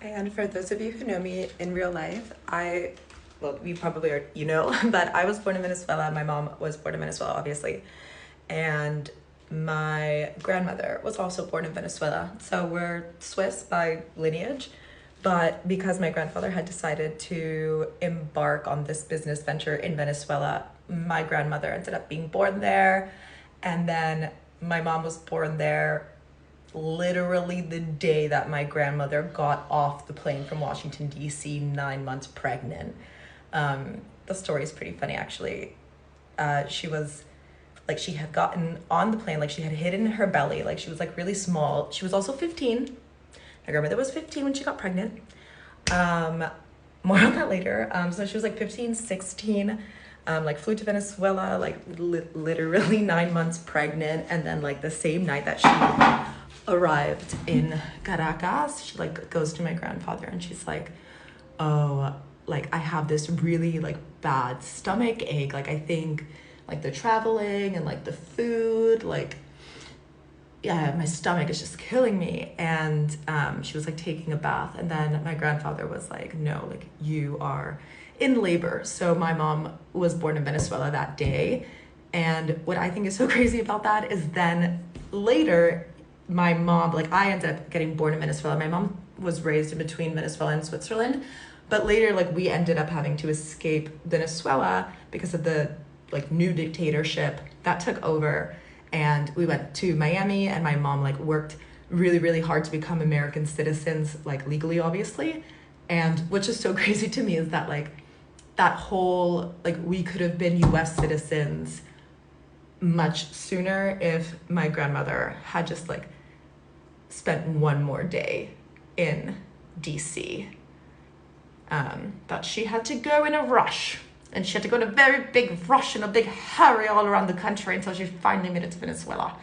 And for those of you who know me in real life, well, you probably are, but I was born in Venezuela. My mom was born in Venezuela, obviously. And my grandmother was also born in Venezuela. So we're Swiss by lineage. But because my grandfather had decided to embark on this business venture in Venezuela, my grandmother ended up being born there. And then my mom was born there literally the day that my grandmother got off the plane from Washington, D.C., 9 months pregnant. The story is pretty funny, actually. She was like, she had gotten on the plane, like she had hidden her belly, like she was like really small. She was also 15. My grandmother was 15 when she got pregnant. Um, More on that later. So she was like 15, 16, like flew to Venezuela, like literally 9 months pregnant. And then like the same night that she arrived in Caracas, she like goes to my grandfather and she's like, oh, like I have this really like bad stomach ache. Like I think like the traveling and like the food, like yeah, my stomach is just killing me. And she was like taking a bath. And then my grandfather was like, no, like you are in labor. So my mom was born in Venezuela that day. And what I think is so crazy about that is then later, my mom, like I ended up getting born in Venezuela. My mom was raised in between Venezuela and Switzerland. But later, like we ended up having to escape Venezuela because of the like new dictatorship that took over, and we went to Miami, and my mom like worked really, really hard to become American citizens, like legally, obviously. And which is so crazy to me is that like that whole, like we could have been US citizens much sooner if my grandmother had just like spent one more day in DC. But she had to go in a rush. And she had to go in a very big rush and a big hurry all around the country until she finally made it to Venezuela.